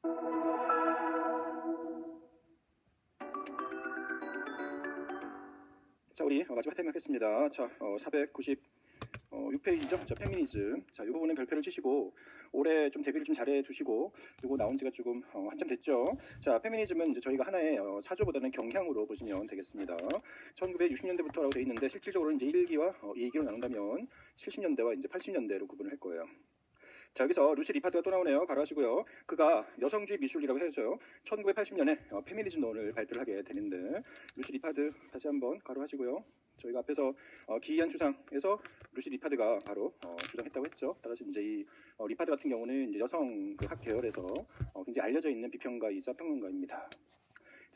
자, 우리 마지막 타임 하겠습니다. 자, 496페이지죠. 자, 페미니즘. 자, 이 부분은 별표를 치시고 올해 좀 데뷔를 좀 잘해 두시고, 그리고 나온 지가 조금 한참 됐죠. 자, 페미니즘은 이제 저희가 하나의 사조보다는 경향으로 보시면 되겠습니다. 1960년대부터라고 되어 있는데 실질적으로 이제 1기와 2기로 나눈다면 70년대와 이제 80년대로 구분을 할 거예요. 자, 여기서 루시 리파드가 또 나오네요. 가로하시고요. 그가 여성주의 미술이라고 해서 1980년에 페미니즘론을 발표를 하게 되는데, 루시 리파드 다시 한번 가로하시고요. 저희가 앞에서 기이한 추상에서 루시 리파드가 바로 주장했다고 했죠. 따라서 이제 이 리파드 같은 경우는 이제 여성 그 학 계열에서 굉장히 알려져 있는 비평가이자 평론가입니다.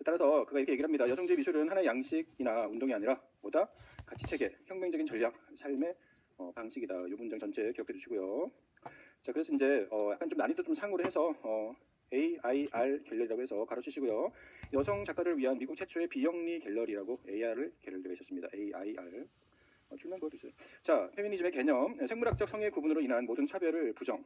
따라서 그가 이렇게 얘기를 합니다. 여성주의 미술은 하나의 양식이나 운동이 아니라 뭐다? 가치체계, 혁명적인 전략, 삶의 방식이다. 이 문장 전체 기억해 두시고요. 자, 그래서 이제 약간 좀 난이도 좀 상으로 해서 AIR 갤러리라고 해서 가로치시고요. 여성 작가를 위한 미국 최초의 비영리 갤러리라고 AR을 갤러리가 있었습니다. AIR. 줄만 그어주세요. 자, 페미니즘의 개념, 생물학적 성의 구분으로 인한 모든 차별을 부정,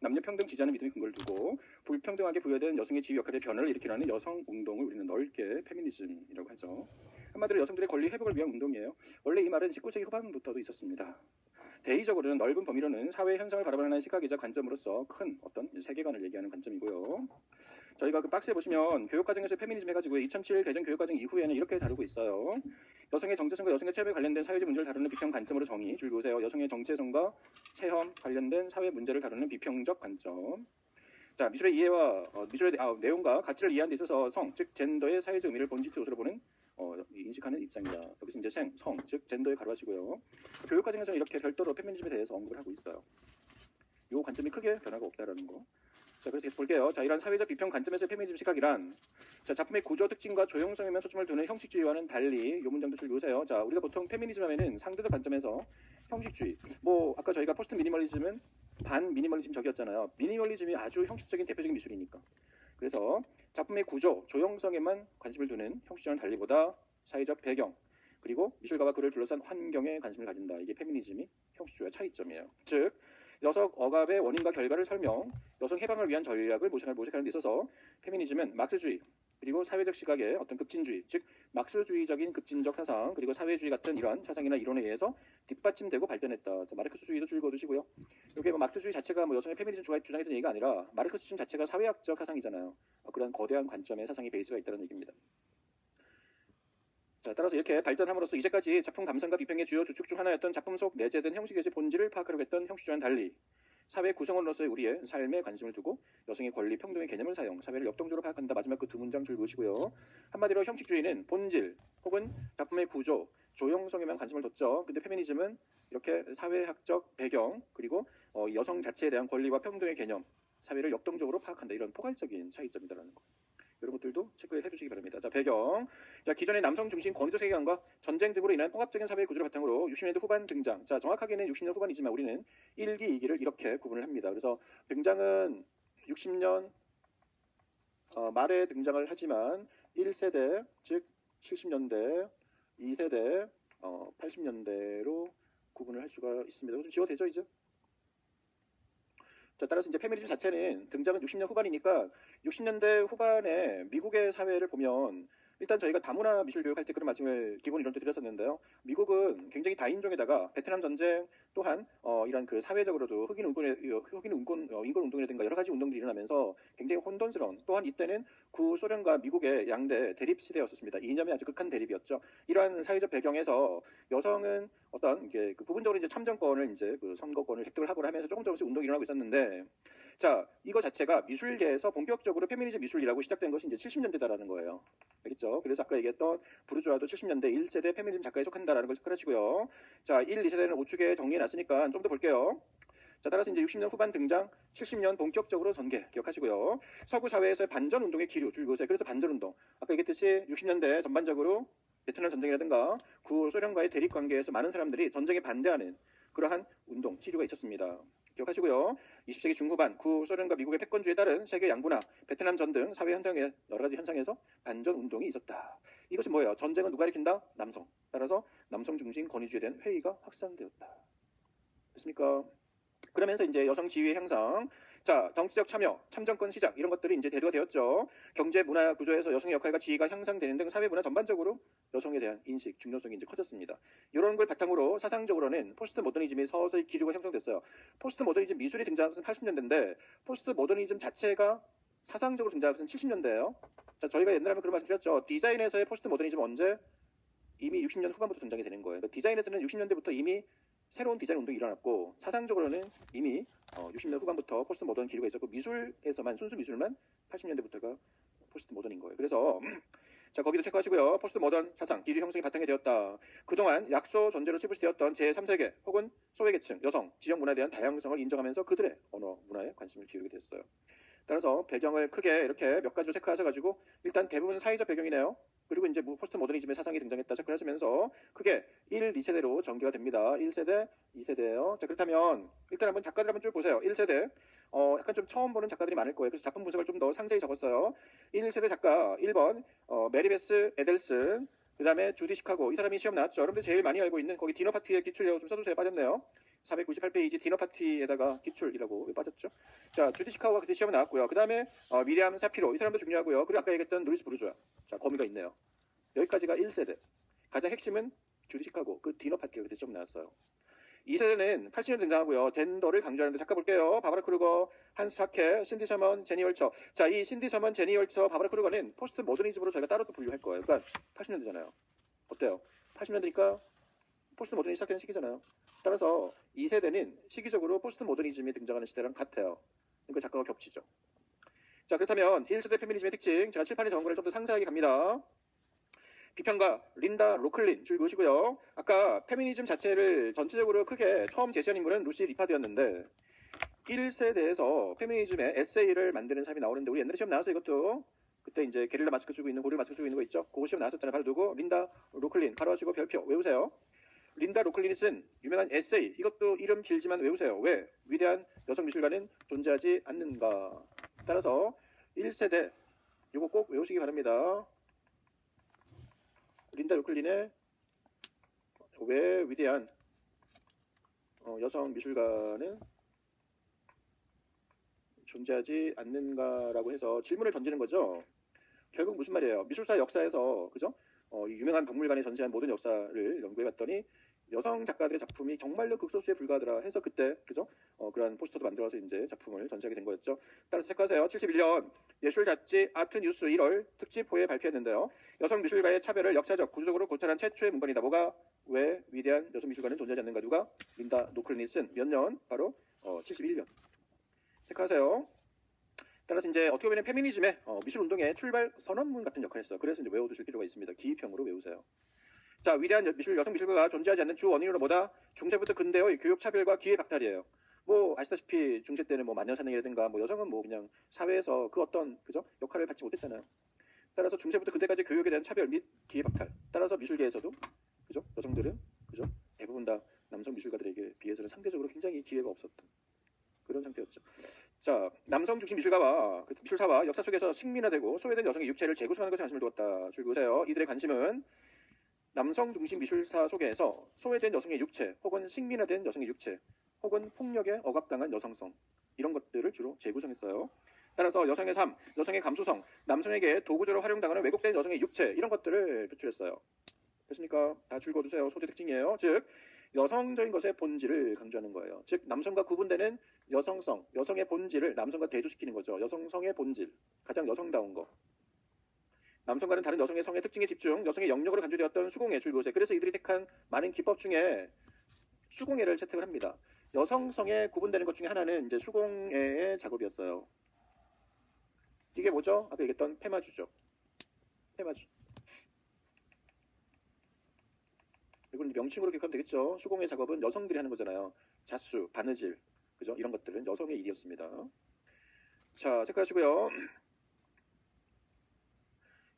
남녀평등 지지하는 믿음의 근거를 두고 불평등하게 부여된 여성의 지위 역할의 변화를 일으키려는 여성 운동을 우리는 넓게 페미니즘이라고 하죠. 한마디로 여성들의 권리 회복을 위한 운동이에요. 원래 이 말은 19세기 후반부터도 있었습니다. 대의적으로는 넓은 범위로는 사회 현상을 바라보는 시각이자 관점으로서 큰 어떤 세계관을 얘기하는 관점이고요. 저희가 그 박스에 보시면 교육과정에서 페미니즘 해가지고 2007 개정 교육과정 이후에는 이렇게 다루고 있어요. 여성의 정체성과 여성의 체험에 관련된 사회적 문제를 다루는 비평 관점으로 정의. 줄 보세요. 여성의 정체성과 체험 관련된 사회 문제를 다루는 비평적 관점. 자, 미술의 이해와 미술의 내용과 가치를 이해하는 데 있어서 성, 즉 젠더의 사회적 의미를 본질적 요소로 보는 인식하는 입장이다. 여기서 이제 성, 즉 젠더에 가로하시고요. 교육과정에서는 이렇게 별도로 페미니즘에 대해서 언급을 하고 있어요. 이 관점이 크게 변화가 없다라는 거. 자, 그래서 볼게요. 자, 이런 사회적 비평 관점에서 페미니즘 시각이란, 자, 작품의 구조 특징과 조형성에만 초점을 두는 형식주의와는 달리 이 문장도 줄 보세요. 자, 우리가 보통 페미니즘 하면은 상대적 관점에서 형식주의, 뭐 아까 저희가 포스트 미니멀리즘은 반 미니멀리즘적이었잖아요. 미니멀리즘이 아주 형식적인 대표적인 미술이니까. 그래서 작품의 구조, 조형성에만 관심을 두는 형식주의와는 달리보다 사회적 배경, 그리고 미술가와 그를 둘러싼 환경에 관심을 가진다. 이게 페미니즘이 형식주의와 차이점이에요. 즉, 여성 억압의 원인과 결과를 설명, 여성 해방을 위한 전략을 모색하는 데 있어서 페미니즘은 막스주의, 그리고 사회적 시각의 어떤 급진주의, 즉 막스주의적인 급진적 사상, 그리고 사회주의 같은 이러한 사상이나 이론에 의해서 뒷받침되고 발전했다. 자, 마르크스주의도 줄 거두시고요. 이게 뭐 막스주의 자체가 뭐 여성의 페미니즘 주장했던 얘기가 아니라 마르크스주의 자체가 사회학적 사상이잖아요. 그런 거대한 관점의 사상의 베이스가 있다는 얘기입니다. 자, 따라서 이렇게 발전함으로써 이제까지 작품 감상과 비평의 주요 주축 중 하나였던 작품 속 내재된 형식에서의 본질을 파악하려고 했던 형식주와는 달리 사회 구성원으로서의 우리의 삶에 관심을 두고 여성의 권리, 평등의 개념을 사용, 사회를 역동적으로 파악한다. 마지막 그 두 문장 줄 보시고요. 한마디로 형식주의는 본질 혹은 작품의 구조, 조형성에만 관심을 뒀죠. 근데 페미니즘은 이렇게 사회학적 배경, 그리고 여성 자체에 대한 권리와 평등의 개념, 사회를 역동적으로 파악한다. 이런 포괄적인 차이점이다라는 거. 이런 것들도 체크해 주시기 바랍니다. 자, 배경. 자, 기존의 남성 중심 권위적 세계관과 전쟁 등으로 인한 통합적인 사회 구조를 바탕으로 60년대 후반 등장. 자, 정확하게는 60년 후반이지만 우리는 1기, 2기를 이렇게 구분을 합니다. 그래서 등장은 60년 말에 등장을 하지만 1세대, 즉 70년대, 2세대, 80년대로 구분을 할 수가 있습니다. 좀 지워도 되죠, 이제? 자, 따라서 이제 페미니즘 자체는 등장은 60년 후반이니까 60년대 후반에 미국의 사회를 보면 일단 저희가 다문화 미술 교육할 때 그런 말씀을 기본 이론도 드렸었는데요. 미국은 굉장히 다인종에다가 베트남 전쟁 또한 이런 그 사회적으로도 흑인 인권 운동이라든가 여러 가지 운동들이 일어나면서 굉장히 혼돈스러운, 또한 이때는 구소련과 미국의 양대 대립 시대였었습니다. 이념이 아주 극한 대립이었죠. 이러한 사회적 배경에서 여성은 어떤 그 부분적으로 이제 참정권을 이제 그 선거권을 획득을 하고 하면서 조금씩 운동이 일어나고 있었는데, 자, 이거 자체가 미술계에서 본격적으로 페미니즘 미술이라고 시작된 것이 이제 70년대다라는 거예요. 알겠죠? 그래서 아까 얘기했던 부르주아도 70년대 1세대 페미니즘 작가에 속한다라는 걸 체크하시고요. 자, 1, 2세대는 우측에 정리해 놨으니까 좀 더 볼게요. 자, 따라서 이제 60년 후반 등장, 70년 본격적으로 전개 기억하시고요. 서구 사회에서의 반전 운동의 기류 줄 그것에, 그래서 반전 운동. 아까 얘기했듯이 60년대 전반적으로 베트남 전쟁이라든가 구소련과의 대립 관계에서 많은 사람들이 전쟁에 반대하는 그러한 운동, 시류가 있었습니다. 기억하시고요. 20세기 중후반 구소련과 미국의 패권주의에 따른 세계 양분화, 베트남 전 등 사회 현상의 여러 가지 현상에서 반전 운동이 있었다. 이것이 뭐예요? 전쟁은 누가 일으킨다? 남성. 따라서 남성 중심 권위주의에 대한 회의가 확산되었다. 됐습니까? 그러면서 이제 여성 지위 향상, 자, 정치적 참여, 참정권 시작 이런 것들이 이제 대두가 되었죠. 경제 문화 구조에서 여성의 역할과 지위가 향상되는 등 사회 문화 전반적으로 여성에 대한 인식, 중요성이 이제 커졌습니다. 이런 걸 바탕으로 사상적으로는 포스트 모더니즘이 서서히 기류가 형성됐어요. 포스트 모더니즘 미술이 등장한 것은 80년대인데 포스트 모더니즘 자체가 사상적으로 등장한 것은 70년대예요. 자, 저희가 옛날에 그런 말씀 드렸죠. 디자인에서의 포스트 모더니즘 언제? 이미 60년 후반부터 등장이 되는 거예요. 그러니까 디자인에서는 60년대부터 이미 새로운 디자인 운동이 일어났고 사상적으로는 이미 60년 후반부터 포스트 모던 기류가 있었고 미술에서만 순수 미술만 80년대부터가 포스트 모던인 거예요. 그래서 자 거기도 체크하시고요. 포스트 모던 사상 기류 형성이 바탕이 되었다. 그동안 약소 존재로 치부되었던 제3세계 혹은 소외계층, 여성, 지역 문화에 대한 다양성을 인정하면서 그들의 언어, 문화에 관심을 기울이게 됐어요. 따라서 배경을 크게 이렇게 몇 가지로 체크하셔가지고 일단 대부분 사회적 배경이네요. 그리고 이제 포스트 모더니즘의 사상이 등장했다 체크를 하시면서 크게 1, 2세대로 전개가 됩니다. 1세대, 2세대예요. 자 그렇다면 일단 한번 작가들 한번 쭉 보세요. 1세대 약간 좀 처음 보는 작가들이 많을 거예요. 그래서 작품 분석을 좀 더 상세히 적었어요. 1세대 작가 1번 메리베스 에델슨, 그 다음에 주디 시카고. 이 사람이 시험 나왔죠. 여러분들 제일 많이 알고 있는 거기 디너 파티의 기출이라고 좀 써두세요. 빠졌네요. 498페이지 디너 파티에다가 기출이라고 빠졌죠. 자, 주디 시카고가 그때 시험 나왔고요. 그 다음에 미리암 사피로. 이 사람도 중요하고요. 그리고 아까 얘기했던 루이스 부르조아. 자, 거미가 있네요. 여기까지가 1세대. 가장 핵심은 주디 시카고. 그 디너 파티가 그때 시험 나왔어요. 2세대는 80년 등장하고요. 젠더를 강조하는데 잠깐 볼게요. 바바라 크루거, 한스 하케, 신디 셔먼, 제니 헐처. 자, 이 신디 셔먼, 제니 헐처, 바바라 크루거는 포스트 모더니즘으로 저희가 따로 또 분류할 거예요. 그러니까 80년대잖아요. 어때요? 80년대니까 포스트 모더니즘 시작되는 시기잖아요. 따라서 2세대는 시기적으로 포스트 모더니즘이 등장하는 시대랑 같아요. 그러니까 작가가 겹치죠. 자, 그렇다면 1세대 페미니즘의 특징, 제가 칠판에 적은 거를 좀 더 상세하게 갑니다. 비평가 린다 로클린 줄 보시고요. 아까 페미니즘 자체를 전체적으로 크게 처음 제시한 인물은 루시 리파드였는데 1세대에서 페미니즘의 에세이를 만드는 사람이 나오는데 우리 옛날에 시험 나왔어요. 이것도 그때 이제 게릴라 마스크 쓰고 있는 고릴 마스크 쓰고 있는 거 있죠. 그거 시험 나왔었잖아요. 바로 누구? 린다 로클린. 바로 하시고 별표 외우세요. 린다 로클린이 쓴 유명한 에세이. 이것도 이름 길지만 외우세요. 왜? 위대한 여성 미술가는 존재하지 않는가. 따라서 1세대 이거 꼭 외우시기 바랍니다. 린다 로클린의 왜 위대한 여성 미술가는 존재하지 않는가라고 해서 질문을 던지는 거죠. 결국 무슨 말이에요? 미술사 역사에서 그죠? 유명한 박물관에 전시한 모든 역사를 연구해봤더니 여성 작가들의 작품이 정말로 극소수에 불과하더라 해서 그때 그죠? 그런 포스터도 만들어서 이제 작품을 전시하게 된 거였죠. 따라서 체크하세요. 71년 예술 잡지 아트 뉴스 1월 특집 호에 발표했는데요. 여성 미술가의 차별을 역사적 구조적으로 고찰한 최초의 문건이다. 뭐가? 왜 위대한 여성 미술가는 존재하지 않는가? 누가? 린다 노클린이 쓴 몇 년? 바로 71년. 체크하세요. 따라서 이제 어떻게 보면 페미니즘의 미술 운동의 출발 선언문 같은 역할을 했어요. 그래서 이제 외워두실 필요가 있습니다. 기입형으로 외우세요. 자, 위대한 여성 미술가가 존재하지 않는 주 원인으로 뭐다? 중세부터 근대의 교육 차별과 기회 박탈이에요. 뭐 아시다시피 중세 때는 뭐 마녀사냥이라든가 뭐 여성은 뭐 그냥 사회에서 그 어떤 그죠 역할을 받지 못했잖아요. 따라서 중세부터 근대까지 교육에 대한 차별 및 기회 박탈. 따라서 미술계에서도 그죠 여성들은 그죠 대부분 다 남성 미술가들에게 비해서는 상대적으로 굉장히 기회가 없었던 그런 상태였죠. 자, 남성 중심 미술가와 미술사와 역사 속에서 식민화되고 소외된 여성의 육체를 재구성하는 것에 관심을 두었다. 줄 보세요. 이들의 관심은 남성 중심 미술사 속에서 소외된 여성의 육체 혹은 식민화된 여성의 육체 혹은 폭력에 억압당한 여성성 이런 것들을 주로 재구성했어요. 따라서 여성의 삶, 여성의 감수성, 남성에게 도구적으로 활용당하는 왜곡된 여성의 육체 이런 것들을 표출했어요. 됐습니까? 다 줄거두세요. 소재 특징이에요. 즉 여성적인 것의 본질을 강조하는 거예요. 즉 남성과 구분되는 여성성, 여성의 본질을 남성과 대조시키는 거죠. 여성성의 본질, 가장 여성다운 거. 남성과는 다른 여성의 성의 특징에 집중, 여성의 영역으로 간주되었던 수공예 줄곳에. 그래서 이들이 택한 많은 기법 중에 수공예를 채택을 합니다. 여성성에 구분되는 것 중에 하나는 이제 수공예의 작업이었어요. 이게 뭐죠? 아까 얘기했던 페마주죠. 페마주. 이건 명칭으로 기억하면 되겠죠. 수공예 작업은 여성들이 하는 거잖아요. 자수, 바느질, 그죠? 이런 것들은 여성의 일이었습니다. 자, 체크하시고요.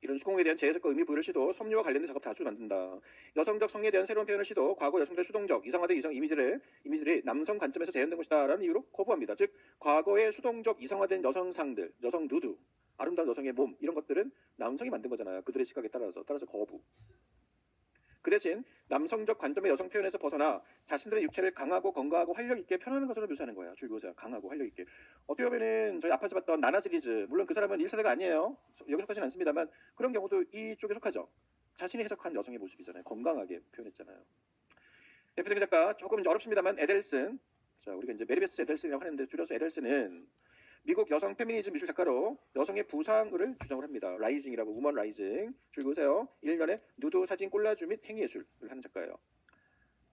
이런 수공에 대한 재해석과 의미 부여를 시도, 섭리와 관련된 작업 다수 만든다. 여성적 성에 대한 새로운 표현을 시도, 과거 여성들의 수동적, 이성화된 이성 이미지들이 남성 관점에서 재현된 것이다 라는 이유로 거부합니다. 즉, 과거의 수동적, 이성화된 여성상들, 여성 누드, 아름다운 여성의 몸 이런 것들은 남성이 만든 거잖아요. 그들의 시각에 따라서 거부. 그 대신 남성적 관점의 여성 표현에서 벗어나 자신들의 육체를 강하고 건강하고 활력 있게 표현하는 것으로 묘사하는 거예요. 줄기 보세요. 강하고 활력 있게. 어떻게 보면은 저희 아파트 봤던 나나 시리즈, 물론 그 사람은 1세대가 아니에요. 여기 속하지는 않습니다만 그런 경우도 이쪽에 속하죠. 자신이 해석한 여성의 모습이잖아요. 건강하게 표현했잖아요. 대표적인 작가 조금 이제 어렵습니다만 에델슨. 자, 우리가 이제 메리베스 에델슨이라고 하는데 줄여서 에델슨은 미국 여성 페미니즘 미술 작가로 여성의 부상을 주장을 합니다. 라이징이라고, 우먼 라이징. 줄기 보세요. 1년에 누드 사진 콜라주 및 행위예술을 하는 작가예요.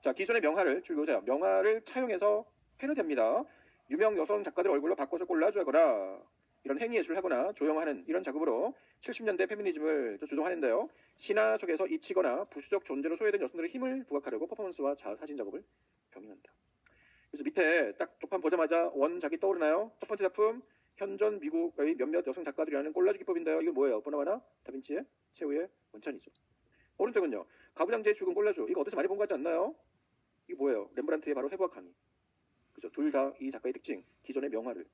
자, 기존의 명화를, 줄기 보세요. 명화를 차용해서 패러디합니다. 유명 여성 작가들 얼굴로 바꿔서 콜라주하거나 이런 행위예술을 하거나 조형하는 이런 작업으로 70년대 페미니즘을 주동하는데요. 신화 속에서 잊히거나 부수적 존재로 소외된 여성들의 힘을 부각하려고 퍼포먼스와 사진 작업을 병행한다. 그래서 밑에 딱 조판 보자마자 원작이 떠오르나요? 첫 번째 작품, 현존 미국의 몇몇 여성 작가들이라는 콜라주 기법인데요. 이거 뭐예요? 보나마나 다빈치의 최후의 원천이죠. 오른쪽은요. 가부장제의 죽은 콜라주. 이거 어디서 많이 본 거 같지 않나요? 이게 뭐예요? 렘브란트의 바로 회부학 강의. 그죠? 둘 다 이 작가의 특징, 기존의 명화를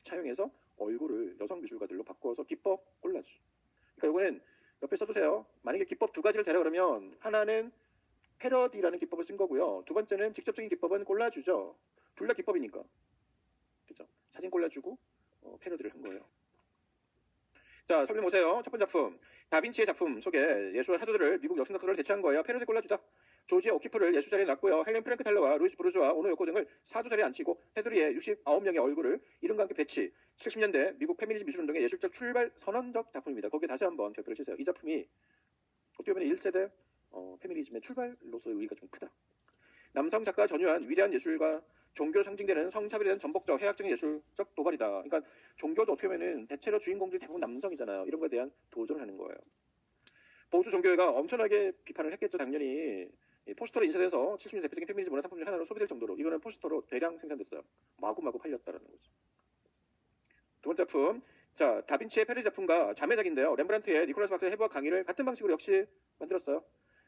차용해서 얼굴을 여성 미술가들로 바꿔서 기법 콜라주. 그러니까 이거는 옆에 써두세요. 만약에 기법 두 가지를 대라 그러면 하나는 패러디라는 기법을 쓴 거고요. 두 번째는 직접적인 기법은 콜라주죠. 둘 다 기법이니까. 그죠? 사진 콜라주고 패러디를 한 거예요. 자, 설명 보세요. 첫 번째 작품. 다빈치의 작품 속에 예술가 사도들을 미국 여성 작가를 대체한 거예요. 패러디 콜라주다. 조지 오키프를 예술 자리에 놨고요. 헬렌 프랭크 텔러와 루이스 브루즈와 오노 요코 등을 사도 자리에 앉히고 테두리에 69명의 얼굴을 이름과 함께 배치. 70년대 미국 페미니즘 미술운동의 예술적 출발 선언적 작품입니다. 거기에 다시 한번 별표를 치세요. 이 작품이 어떻게 보면 1세대 페미니즘의 출발로서의 의의가 좀 크다. 남성 작가 전유한 위대한 예술과 종교로 상징되는 성차별에 대한 전복적 해학적인 예술적 도발이다. 그러니까 종교도 어떻게 보면은 대체로 주인공들이 대부분 남성이잖아요. 이런 거에 대한 도전을 하는 거예요. 보수 종교회가 엄청나게 비판을 했겠죠. 당연히 포스터로 인쇄돼서 70년 대표적인 페미니즘 문화 상품 중 하나로 소비될 정도로 이거는 포스터로 대량 생산됐어요. 마구마구 팔렸다라는 거죠. 두 번째 작품. 자, 다빈치의 패러디 작품과 자매작인데요. 렘브란트의 니콜라스 박사의 해부학 강의를 같은 방식으로 역시 만들었어요.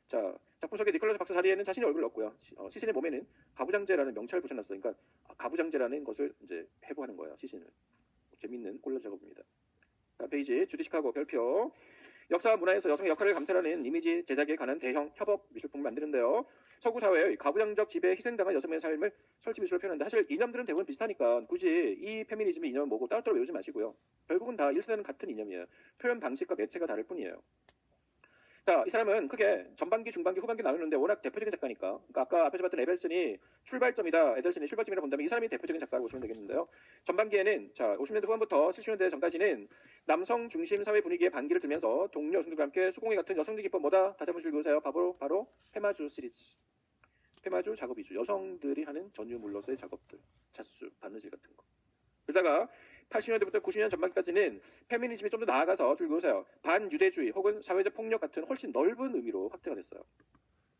자, 작품 속에 니콜라스 박사 자리에는 자신의 얼굴을 넣었고요. 시신의 몸에는 가부장제라는 명찰을 붙여놨어요. 그러니까 가부장제라는 것을 이제 해부하는 거예요. 시신을. 재밌는 콜라주 작업입니다. 다음 페이지. 주디 시카고 별표. 역사와 문화에서 여성의 역할을 감찰하는 이미지 제작에 관한 대형 협업 미술품을 만드는데요. 서구 사회의 가부장적 지배에 희생당한 여성의 삶을 설치 미술로 표현하는데 사실 이념들은 대부분 비슷하니까 굳이 이 페미니즘의 이념을 뭐고 따로따로 외우지 마시고요. 결국은 다 1세대는 같은 이념이에요. 표현 방식과 매체가 다를 뿐이에요. 자, 이 사람은 크게 전반기, 중반기, 후반기 나누는데 워낙 대표적인 작가니까. 그러니까 아까 앞에서 봤던 에델슨이 출발점이다. 에델슨이 출발점이라 본다면 이 사람이 대표적인 작가라고 보시면 되겠는데요. 전반기에는 자 50년대 후반부터 70년대 전까지는 남성 중심 사회 분위기에 반기를 들면서 동료 여성들과 함께 수공예 같은 여성들 기법 뭐다? 다시 한번 읽으세요. 바로 페마주 시리즈. 페마주 작업 위주. 여성들이 하는 전유 물러서의 작업들. 자수, 바느질 같은 거. 그러다가 80년대부터 90년 전반기까지는 페미니즘이 좀 더 나아가서 줄 그으세요. 반유대주의 혹은 사회적 폭력 같은 훨씬 넓은 의미로 확대가 됐어요.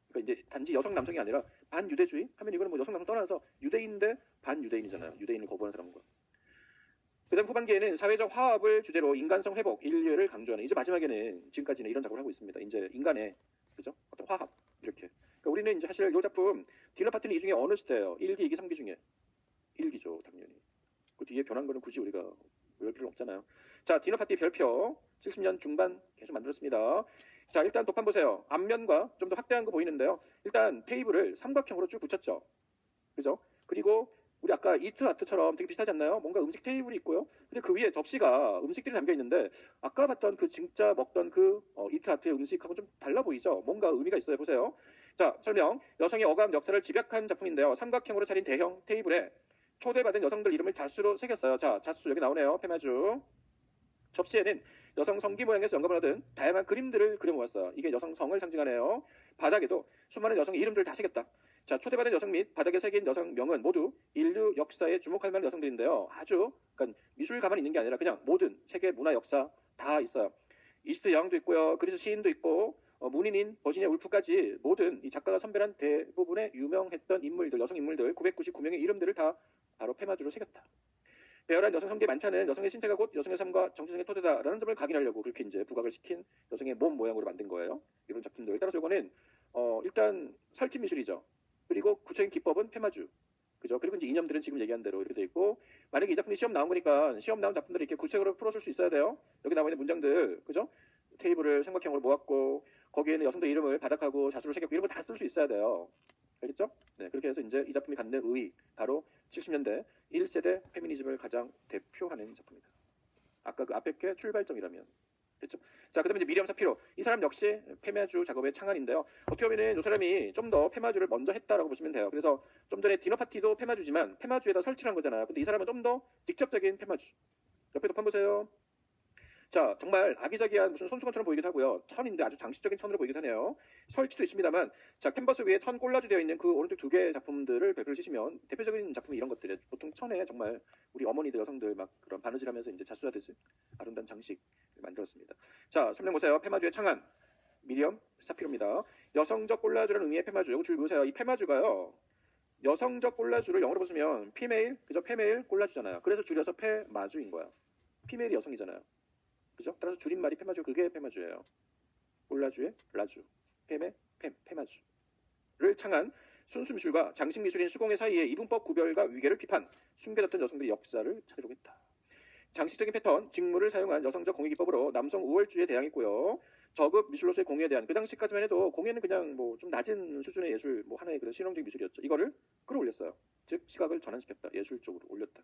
그러니까 이제 단지 여성 남성이 아니라 반유대주의 하면 이거는 뭐 여성 남성 떠나서 유대인인데 반유대인이잖아요. 유대인을 거부하는 사람과. 그다음 후반기에는 사회적 화합을 주제로 인간성 회복, 인류를 강조하는 이제 마지막에는 지금까지는 이런 작업을 하고 있습니다. 이제 인간의 그죠? 어떤 화합 이렇게. 그러니까 우리는 이제 사실 이 작품 디너 파티는 이 중에 어느 시대예요? 1기, 2기, 3기 중에 1기죠, 당연히. 그 뒤에 변한 거는 굳이 우리가 외울 필요 없잖아요. 자, 디너 파티 별표 70년 중반 계속 만들었습니다. 자, 일단 도판 보세요. 앞면과 좀 더 확대한 거 보이는데요. 일단 테이블을 삼각형으로 쭉 붙였죠. 그죠? 그리고 우리 아까 이트 아트처럼 되게 비슷하지 않나요? 뭔가 음식 테이블이 있고요. 근데 그 위에 접시가 음식들이 담겨 있는데 아까 봤던 그 진짜 먹던 그 이트 아트의 음식하고 좀 달라 보이죠? 뭔가 의미가 있어요. 보세요. 자, 설명. 여성의 어감 역사를 집약한 작품인데요. 삼각형으로 차린 대형 테이블에 초대받은 여성들 이름을 자수로 새겼어요. 자, 자수 여기 나오네요. 페마주. 접시에는 여성 성기 모양에서 영감을 얻은 다양한 그림들을 그려모았어요. 이게 여성 성을 상징하네요. 바닥에도 수많은 여성의 이름들을 다 새겼다. 자, 초대받은 여성 및 바닥에 새긴 여성 명은 모두 인류 역사에 주목할 만한 여성들인데요. 아주 그러니까 미술 가만히 있는 게 아니라 그냥 모든 세계 문화 역사 다 있어요. 이집트 여왕도 있고요. 그리스 시인도 있고 문인인 버지니아 울프까지 모든 이 작가가 선별한 대부분의 유명했던 인물들, 여성 인물들 999명의 이름들을 다 바로 페마주로 새겼다. 배열한 여성 성기의 만찬은 여성의 신체가 곧 여성의 삶과 정신의 토대다라는 점을 각인하려고 그렇게 이제 부각을 시킨 여성의 몸 모양으로 만든 거예요. 이런 작품들. 따라서 이거는 일단 설치 미술이죠. 그리고 구체적인 기법은 페마주. 그죠? 그리고 이제 이념들은 지금 얘기한 대로 이렇게 돼 있고 만약에 이 작품이 시험 나온 거니까 시험 나온 작품들을 이렇게 구체적으로 풀어줄 수 있어야 돼요. 여기 나와 있는 문장들, 그죠? 테이블을 삼각형으로 모았고 거기에는 여성들 이름을 바닥하고 자수를 새겼고 이런 거 다 쓸 수 있어야 돼요. 알겠죠? 네, 그렇게 해서 이제 이 작품이 갖는 의의, 바로 70년대 1세대 페미니즘을 가장 대표하는 작품입니다. 아까 그 앞에 게 출발점이라면. 됐죠? 자, 그다음에 이제 미리엄 사피로. 이 사람 역시 페마주 작업의 창안인데요. 어떻게 보면은 이 사람이 좀 더 페마주를 먼저 했다라고 보시면 돼요. 그래서 좀 전에 디너 파티도 페마주지만 페마주에다 설치를 한 거잖아요. 근데 이 사람은 좀 더 직접적인 페마주. 옆에 덮한 보세요. 자, 정말 아기자기한 무슨 손수건처럼 보이기도 하고요. 천인데 아주 장식적인 천으로 보이기도 하네요. 설치도 있습니다만, 자, 캔버스 위에 천 꼴라주 되어 있는 그 오른쪽 두 개의 작품들을 별표를 치시면 대표적인 작품이 이런 것들이에요. 보통 천에 정말 우리 어머니들, 여성들 막 그런 바느질하면서 이제 자수하듯이 아름다운 장식 만들었습니다. 자, 설명 보세요. 페마주의 창안, 미리엄 사피로입니다. 여성적 꼴라주라는 의미의 페마주. 이거 줄 보세요. 이 페마주가요. 여성적 꼴라주를 영어로 보시면 피메일, 그죠? 페메일 꼴라주잖아요. 그래서 줄여서 페마주인 거야. 피메일이 여성이잖아요. 그죠? 따라서 줄임말이 페마주, 그게 페마주예요. 꼴라주의 라주, 팸의 팸, 페마주를 창한 순수미술과 장식미술인 수공예 사이의 이분법 구별과 위계를 비판, 숨겨졌던 여성들의 역사를 찾으려고 했다. 장식적인 패턴, 직물을 사용한 여성적 공예 기법으로 남성 우월주의에 대항했고요. 저급 미술로서의 공예에 대한, 그 당시까지만 해도 공예는 그냥 뭐 좀 낮은 수준의 예술, 뭐 하나의 그런 실용적인 미술이었죠. 이거를 끌어올렸어요. 즉 시각을 전환시켰다. 예술적으로 올렸다.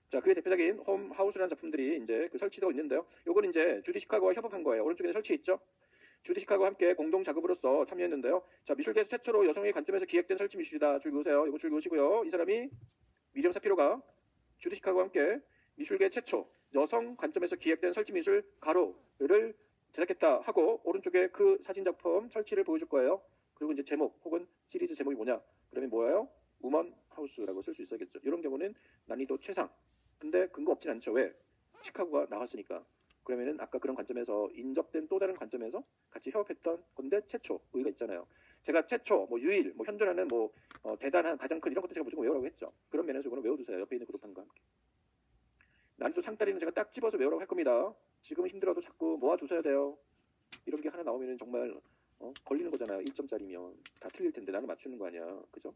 자, 그의 대표적인 홈 하우스라는 작품들이 이제 그 설치되어 있는데요. 요건 이제 주디 시카고와 협업한 거예요. 오른쪽에 설치 있죠? 주디 시카고와 함께 공동 작업으로서 참여했는데요. 자, 미술계에서 최초로 여성의 관점에서 기획된 설치 미술이다. 줄 그으세요. 이거 줄 그으시고요. 이 사람이 미리엄 사피로가 주디 시카고와 함께 미술계 최초 여성 관점에서 기획된 설치 미술 가로를 제작했다 하고 오른쪽에 그 사진 작품 설치를 보여줄 거예요. 그리고 이제 제목 혹은 시리즈 제목이 뭐냐? 그러면 뭐예요? 우먼 하우스라고 쓸 수 있어야겠죠. 이런 경우는 난이도 최상. 근데 근거 없진 않죠. 왜? 시카고가 나왔으니까. 그러면은 아까 그런 관점에서 인접된 또 다른 관점에서 같이 협업했던 건데 최초 의의가 있잖아요. 제가 최초, 뭐 유일, 뭐 현존하는 뭐 대단한 가장 큰 이런 것도 제가 무조건 외우라고 했죠. 그런 면에서 이거는 외워두세요. 옆에 있는 그룹판과 함께. 난이도 상다리는 제가 딱 집어서 외우라고 할 겁니다. 지금은 힘들어도 자꾸 모아두셔야 돼요. 이런 게 하나 나오면은 정말 걸리는 거잖아요. 1점짜리면 다 틀릴 텐데 나는 맞추는 거 아니야. 그죠?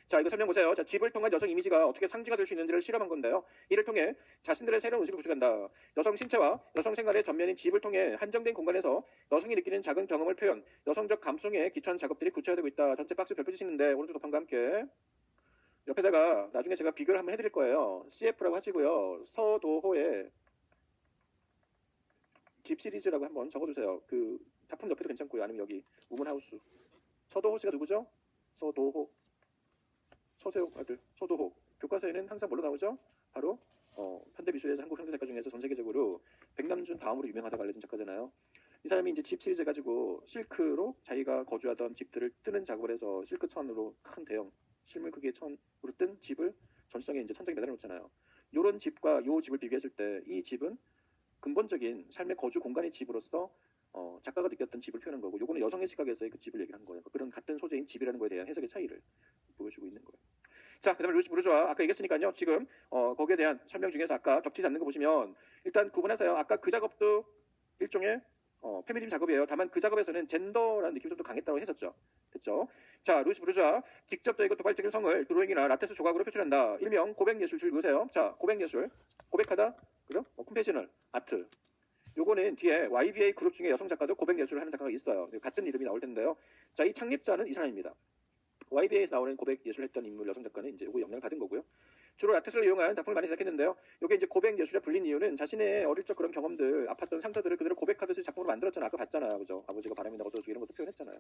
자, 이거 설명 보세요. 자, 집을 통한 여성 이미지가 어떻게 상징화 될 수 있는지를 실험한 건데요. 이를 통해 자신들의 새로운 의식을 구축한다. 여성 신체와 여성 생활의 전면인 집을 통해 한정된 공간에서 여성이 느끼는 작은 경험을 표현, 여성적 감성에 기초한 작업들이 구체화되고 있다. 전체 박스 별표 치시는데 오른쪽 도판과 함께 옆에다가 나중에 제가 비교를 한번 해드릴 거예요. CF라고 하시고요. 서도호의 집 시리즈라고 한번 적어두세요. 그 작품 옆에도 괜찮고요. 아니면 여기 우먼하우스. 서도호 씨가 누구죠? 서도호. 서세용 아들 서도호. 교과서에는 항상 뭘로 나오죠? 바로 현대미술에서 한국 현대작가 중에서 전 세계적으로 백남준 다음으로 유명하다고 알려진 작가잖아요. 이 사람이 이제 집 시리즈 가지고 실크로 자기가 거주하던 집들을 뜨는 작업을 해서 실크 천으로 큰 대형 실물 크기의 천으로 뜬 집을 전시장에 이제 천장에 매달아 놓잖아요. 요런 집과 요 집을 비교했을 때 이 집은 근본적인 삶의 거주 공간의 집으로서 작가가 느꼈던 집을 표현한 거고, 요거는 여성의 시각에서의 그 집을 얘기하는 거예요. 그런 같은 소재인 집이라는 거에 대한 해석의 차이를 보여주고 있는 거예요. 자, 그 다음에 루이스 부르주아. 아까 얘기했으니까요. 지금 거기에 대한 설명 중에서 아까 겹치지 않는 거 보시면 일단 구분하세요. 아까 그 작업도 일종의 페미니즘 작업이에요. 다만 그 작업에서는 젠더라는 느낌이 좀 더 강했다고 했었죠. 됐죠? 자, 루이스 부르주아. 직접적이고 도발적인 성을 드로잉이나 라테스 조각으로 표출한다. 일명 고백예술 줄 그으세요. 자, 고백예술. 고백하다. 그죠? 컴패셔널 아트. 요거는 뒤에 YBA 그룹 중에 여성 작가도 고백 예술을 하는 작가가 있어요. 같은 이름이 나올 텐데요. 자, 이 창립자는 이 사람입니다. YBA에서 나오는 고백 예술을 했던 인물 여성 작가는 이제 요거 영향을 받은 거고요. 주로 라텍스를 이용한 작품을 많이 제작했는데요. 요게 이제 고백 예술에 불린 이유는 자신의 어릴 적 그런 경험들, 아팠던 상처들을 그대로 고백하듯이 작품으로 만들었잖아요. 아까 봤잖아요. 그죠? 아버지가 바람이 나고 또 이런 것도 표현했잖아요.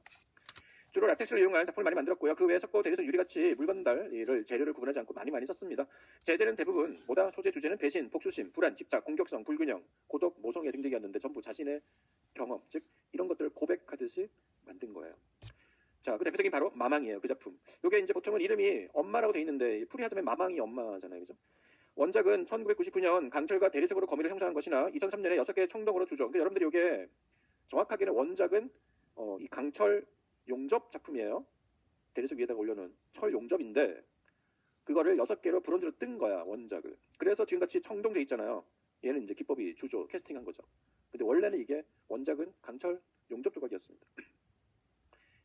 주로 라텍스를 이용한 작품을 많이 만들었고요. 그 외에 석고, 대리석, 유리같이 물건들을 재료를 구분하지 않고 많이 쓰습니다. 제재는 대부분 뭐다? 소재 주제는 배신, 복수심, 불안, 집착, 공격성, 불균형, 고독, 모성애 등등이었는데 전부 자신의 경험, 즉 이런 것들을 고백하듯이 만든 거예요. 자, 그 대표적인 바로 마망이에요. 그 작품. 이게 이제 보통은 이름이 엄마라고 돼 있는데 풀이하자면 마망이 엄마잖아요. 그죠? 원작은 1999년 강철과 대리석으로 거미를 형성한 것이나 2003년에 6개의 청동으로 주죠. 그러니까 여러분들이 이게 정확하게는 원작은 이 강철 용접 작품이에요. 대리석 위에다가 올려놓은 철 용접인데 그거를 6개로 브론즈로 뜬 거야, 원작을. 그래서 지금같이 청동돼 있잖아요. 얘는 이제 기법이 주조, 캐스팅한 거죠. 근데 원래는 이게 원작은 강철 용접 조각이었습니다.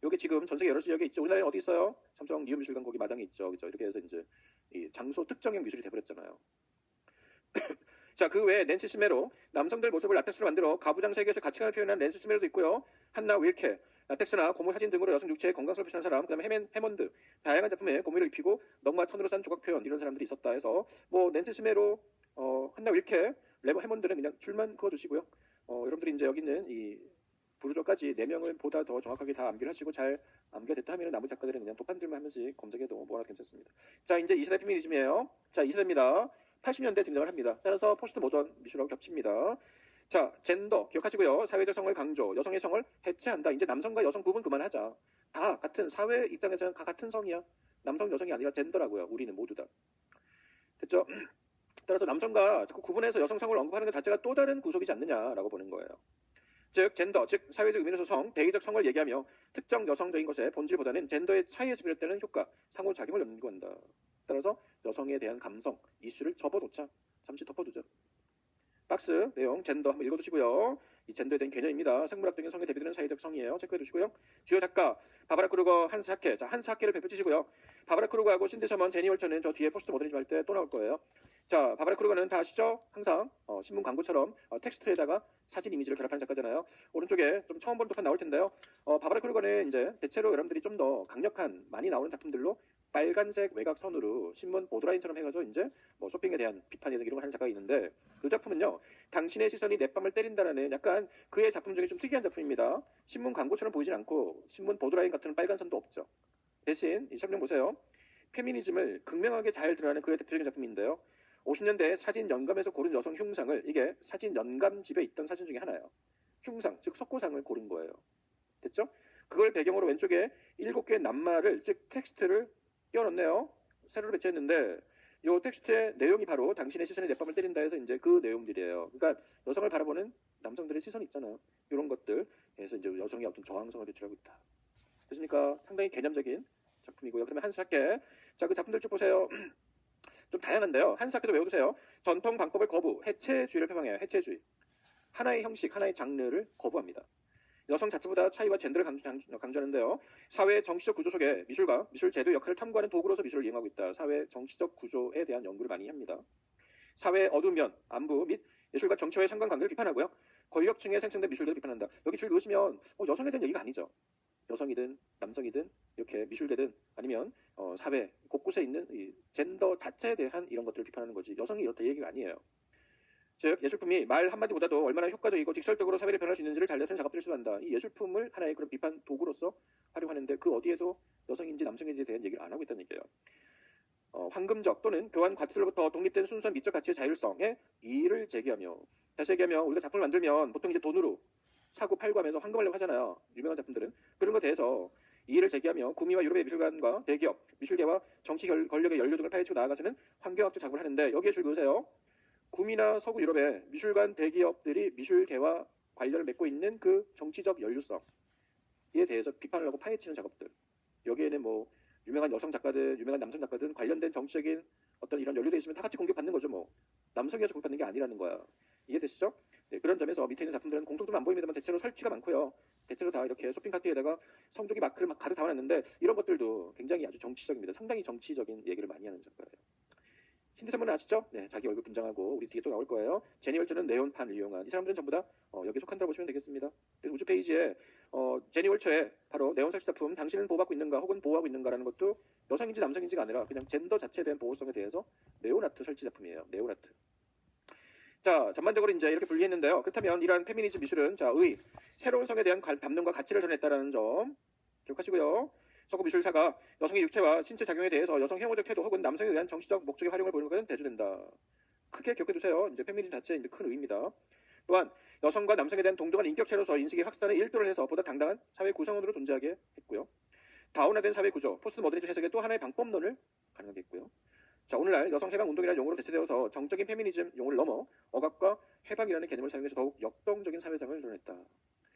요게 지금 전 세계 여러 지역에 있죠. 우리나라에 어디 있어요? 삼성 니온미술관 거기 마당에 있죠. 그죠? 이렇게 해서 이제 이 장소 특정형 미술이 돼버렸잖아요. 자, 그 외에 낸시 스메로, 남성들 모습을 라텍스로 만들어 가부장 세계에서 가치관을 표현한 낸시 스메로도 있고요. 한나 윌케, 라텍스나 고무 사진 등으로 여성 육체의 건강성을 표현한 사람, 그다음에 해먼드, 다양한 작품에 고무를 입히고 넉마 천으로 싼 조각 표현 이런 사람들이 있었다 해서 뭐 낸시 스메로, 한나 윌케, 해먼드는 그냥 줄만 그어두시고요. 여러분들이 이제 여기 있는 이 부르조까지 4명을 보다 더 정확하게 다 암기를 하시고 잘 암기가 됐다 하면 나머지 작가들은 그냥 똑판들만 하면서 검색해도 뭐라 괜찮습니다. 자, 이제 2세대 페미니즘이에요. 자, 2세대입니다. 80년대 등장을 합니다. 따라서 포스트 모던 미술하고 겹칩니다. 자, 젠더 기억하시고요. 사회적 성을 강조, 여성의 성을 해체한다. 이제 남성과 여성 구분 그만하자. 다 같은 사회 입장에서는 다 같은 성이야. 남성, 여성이 아니라 젠더라고요. 우리는 모두 다. 됐죠? 따라서 남성과 자꾸 구분해서 여성성을 언급하는 것 자체가 또 다른 구속이지 않느냐라고 보는 거예요. 즉 젠더, 즉 사회적 의미에서 성, 대의적 성을 얘기하며 특정 여성적인 것의 본질보다는 젠더의 차이에서 비롯되는 효과, 상호작용을 연구한다. 따라서 여성에 대한 감성, 이슈를 접어놓자. 잠시 덮어두죠. 박스 내용 젠더 한번 읽어두시고요. 이 젠더에 대한 개념입니다. 생물학적인 성에 대비되는 사회적 성이에요. 체크해두시고요. 주요 작가 바바라 크루거, 한스 하케. 자, 한스 하케를 펼치시고요. 바바라 크루거하고 신디 셔먼, 제니 월처는 저 뒤에 포스트 모더니즘 할 때 또 나올 거예요. 자, 바바라 크루거는 다 아시죠? 항상 신문 광고처럼 텍스트에다가 사진 이미지를 결합하는 작가잖아요. 오른쪽에 좀 처음 보는 독한 나올 텐데요. 바바라 크루거는 이제 대체로 여러분들이 좀 더 강력한 많이 나오는 작품들로 빨간색 외곽선으로 신문 보드라인처럼 해가지고 이제 뭐 쇼핑에 대한 비판 이런 걸 하는 작가가 있는데 그 작품은요, 당신의 시선이 내 뺨을 때린다라는 약간 그의 작품 중에 좀 특이한 작품입니다. 신문 광고처럼 보이진 않고 신문 보드라인 같은 빨간 선도 없죠. 대신 이 설명 보세요. 페미니즘을 극명하게 잘 드러내는 그의 대표적인 작품인데요. 50년대 사진 연감에서 고른 여성 흉상을, 이게 사진 연감집에 있던 사진 중에 하나예요. 흉상, 즉 석고상을 고른 거예요. 됐죠? 그걸 배경으로 왼쪽에 7개의 낱말을, 즉 텍스트를 띄워놓네요. 세로로 배치했는데 이 텍스트의 내용이 바로 당신의 시선이 내 뺨을 때린다 해서 이제 그 내용들이에요. 그러니까 여성을 바라보는 남성들의 시선이 있잖아요. 이런 것들 해서 이제 여성의 어떤 저항성을 배출하고 있다. 됐습니까? 상당히 개념적인 작품이고요. 그러면 한스 하케. 자, 그 작품들 쭉 보세요. 좀 다양한데요. 한스 하케도 외워두세요. 전통 방법을 거부, 해체주의를 표방해요. 해체주의. 하나의 형식, 하나의 장르를 거부합니다. 여성 자체보다 차이와 젠더를 강조하는데요. 사회 정치적 구조 속에 미술과 미술 제도의 역할을 탐구하는 도구로서 미술을 이용하고 있다. 사회 정치적 구조에 대한 연구를 많이 합니다. 사회의 어두운 면, 안부 및 예술과 정치와의 상관관계를 비판하고요. 권력층에 생성된 미술들을 비판한다. 여기 줄 그으시면 여성에 대한 얘기가 아니죠. 여성이든 남성이든 이렇게 미술계든 아니면 사회 곳곳에 있는 이 젠더 자체에 대한 이런 것들을 비판하는 거지, 여성이 이렇다 얘기가 아니에요. 즉 예술품이 말 한마디보다도 얼마나 효과적이고 직설적으로 사회를 변할 수 있는지를 달래는 작업들을 시도한다. 이 예술품을 하나의 그런 비판 도구로서 활용하는데 그 어디에도 여성인지 남성인지에 대한 얘기를 안 하고 있다는 얘기예요. 황금적 또는 교환 가치로부터 독립된 순수한 미적 가치의 자율성에 이의를 제기하며, 다시 얘기하면 우리가 작품을 만들면 보통 이제 돈으로 사고 팔고 하면서 황금하려고 하잖아요. 유명한 작품들은. 그런 것에 대해서 이의를 제기하며 구미와 유럽의 미술관과 대기업, 미술계와 정치 권력의 연료 등을 파헤치고 나아가서는 환경학적 작업을 하는데, 여기에 줄 그으세요. 구미나 서구 유럽의 미술관 대기업들이 미술계와 관련을 맺고 있는 그 정치적 연루성에 대해서 비판을 하고 파헤치는 작업들. 여기에는 뭐 유명한 여성 작가든 유명한 남성 작가든 관련된 정치적인 어떤 이런 연루되어 있으면 다 같이 공격받는 거죠. 뭐 남성이어서 공격받는 게 아니라는 거야. 이해되시죠? 네, 그런 점에서 밑에 있는 작품들은 공통점 안 보입니다만 대체로 설치가 많고요. 대체로 다 이렇게 쇼핑 카트에다가 성적인 마크를 막 가득 담아놨는데 이런 것들도 굉장히 아주 정치적입니다. 상당히 정치적인 얘기를 많이 하는 작가예요. 힌트 선물은 아시죠? 네, 자기 얼굴 분장하고 우리 뒤에 또 나올 거예요. 제니 월처는 네온판을 이용한 이 사람들은 전부 다 여기에 속한다고 보시면 되겠습니다. 그래서 우주 페이지에 제니 월처의 바로 네온 삭시 작품 당신은 보호받고 있는가 혹은 보호하고 있는가라는 것도 여성인지 남성인지가 아니라 그냥 젠더 자체에 대한 보호성에 대해서 네온아트 설치 작품이에요. 네온아트. 자, 전반적으로 이제 이렇게 분리했는데요. 그렇다면 이러한 페미니즘 미술은 자, 새로운 성에 대한 담론과 가치를 전했다라는 점 기억하시고요. 서구 미술사가 여성의 육체와 신체 작용에 대해서 여성 혐오적 태도 혹은 남성에 의한 정치적 목적의 활용을 보이는 것은 대조된다. 크게 기억해두세요. 이제 페미니즘 자체의 이제 큰 의미입니다. 또한 여성과 남성에 대한 동등한 인격체로서 인식의 확산에 일도를 해서 보다 당당한 사회 구성원으로 존재하게 했고요. 다운화된 사회 구조, 포스트 모더니즘 해석의 또 하나의 방법론을 가능하게 했고요. 자, 오늘날 여성 해방 운동이라는 용어로 대체되어서 정적인 페미니즘 용어를 넘어 억압과 해방이라는 개념을 사용해서 더욱 역동적인 사회상을 드러냈다.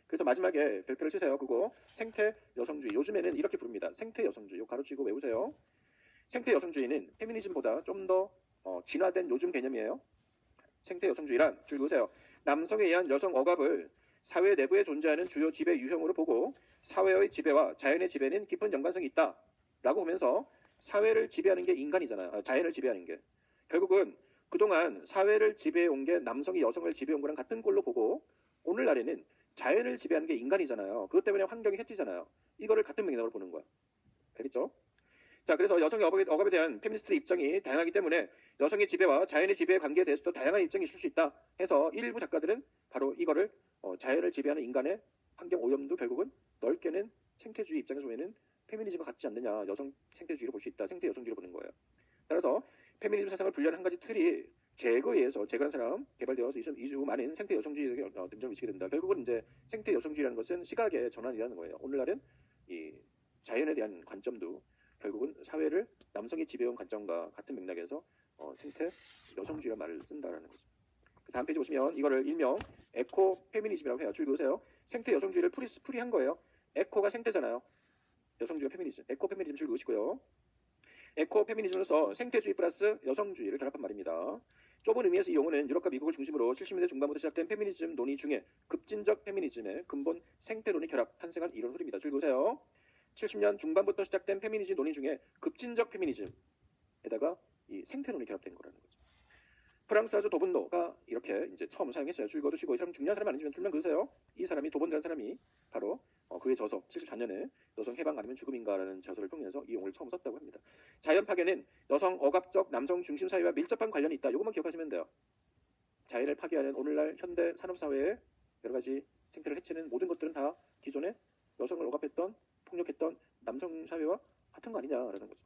그래서 마지막에 별표를 치세요. 그거 생태 여성주의. 요즘에는 이렇게 부릅니다. 생태 여성주의. 이거 가로치고 외우세요. 생태 여성주의는 페미니즘보다 좀 더 진화된 요즘 개념이에요. 생태 여성주의란 줄 그으세요. 남성에 의한 여성 억압을 사회 내부에 존재하는 주요 지배 유형으로 보고 사회의 지배와 자연의 지배는 깊은 연관성이 있다 라고 보면서 사회를 지배하는 게 인간이잖아요. 자연을 지배하는 게 결국은 그동안 사회를 지배해온 게 남성이 여성을 지배해온 거랑 같은 꼴로 보고 오늘날에는 자연을 지배하는 게 인간이잖아요. 그것 때문에 환경이 해치잖아요. 이거를 같은 맥락으로 보는 거야. 알겠죠? 자, 그래서 여성의 억압에 대한 페미니스트의 입장이 다양하기 때문에 여성의 지배와 자연의 지배의 관계에 대해서도 다양한 입장이 있을 수 있다 해서 일부 작가들은 바로 이거를 자연을 지배하는 인간의 환경 오염도 결국은 넓게는 생태주의 입장에서 보면은 페미니즘과 같지 않느냐, 여성 생태주의로 볼 수 있다, 생태 여성주의로 보는 거예요. 따라서 페미니즘 사상을 분류하는 한 가지 틀이 제거한 사람 개발되어서 이주 많은 생태 여성주의에 등장을 미치게 된다. 결국은 이제 생태 여성주의라는 것은 시각의 전환이라는 거예요. 오늘날은 이 자연에 대한 관점도 결국은 사회를 남성이 지배해온 관점과 같은 맥락에서 생태 여성주의라는 말을 쓴다라는 거죠. 다음 페이지 보시면 이거를 일명 에코 페미니즘이라고 해요. 줄 그으세요. 생태 여성주의를 풀이한 거예요. 에코가 생태잖아요. 여성주의가 페미니즘. 에코 페미니즘 줄 그으시고요. 에코 페미니즘으로서 생태주의 플러스 여성주의를 결합한 말입니다. 좁은 의미에서 이 용어는 유럽과 미국을 중심으로 70년대 중반부터 시작된 페미니즘 논의 중에 급진적 페미니즘의 근본 생태론이 결합 탄생한 이론 흐름입니다. 줄 그으세요. 70년 중반부터 시작된 페미니즘 논의 중에 급진적 페미니즘에다가 이 생태론이 결합된 거라는 거죠. 프랑스 아주 도본노가 이렇게 이제 처음 사용했어요. 줄 그어두시고 이 사람 중요한 사람 아니지만 줄만 그으세요. 이 사람이 도본이라는 사람이 바로 그의 저서 74년에 여성 해방 아니면 죽음인가라는 저서를 통해서 이 용어를 처음 썼다고 합니다. 자연 파괴는 여성 억압적 남성 중심 사회와 밀접한 관련이 있다. 이것만 기억하시면 돼요. 자연을 파괴하는 오늘날 현대 산업 사회의 여러 가지 생태를 해치는 모든 것들은 다 기존에 여성을 억압했던 폭력했던 남성 사회와 같은 거 아니냐라는 거죠.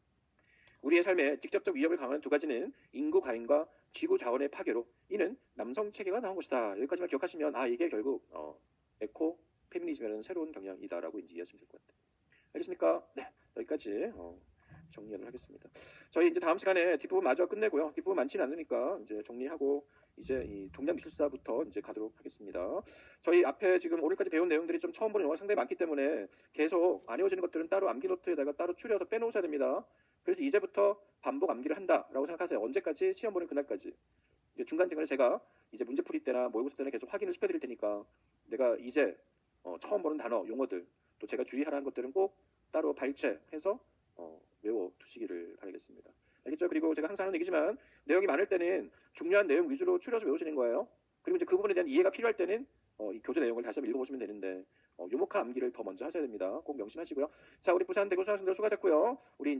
우리의 삶에 직접적 위협을 강화하는 두 가지는 인구 가행과 지구 자원의 파괴로 이는 남성 체계가 나온 것이다. 여기까지만 기억하시면 이게 결국 에코 페미니즘이라는 새로운 경향이다라고 이제 이해하시면 될 것 같아요. 알겠습니까? 네, 여기까지 정리를 하겠습니다. 저희 이제 다음 시간에 뒷부분 마저 끝내고요. 뒷부분 많지는 않으니까 이제 정리하고 이제 이 동양 미술사부터 이제 가도록 하겠습니다. 저희 앞에 지금 오늘까지 배운 내용들이 좀 처음 보는 영화가 상당히 많기 때문에 계속 안 외워지는 것들은 따로 암기 노트에다가 따로 추려서 빼놓으셔야 됩니다. 그래서 이제부터 반복 암기를 한다라고 생각하세요. 언제까지? 시험 보는 그날까지. 이제 중간중간에 제가 이제 문제풀이 때나 모의고사 때나 계속 확인을 시켜드릴 테니까 내가 이제 처음 보는 단어, 용어들 또 제가 주의하라는 것들은 꼭 따로 발췌해서 외워두시기를 바라겠습니다. 알겠죠? 그리고 제가 항상 하는 얘기지만 내용이 많을 때는 중요한 내용 위주로 추려서 외우시는 거예요. 그리고 이제 그 부분에 대한 이해가 필요할 때는 이 교재 내용을 다시 한번 읽어보시면 되는데 유목화 암기를 더 먼저 하셔야 됩니다. 꼭 명심하시고요. 자, 우리 부산 대구 수강생들 수고하셨고요. 우리 이제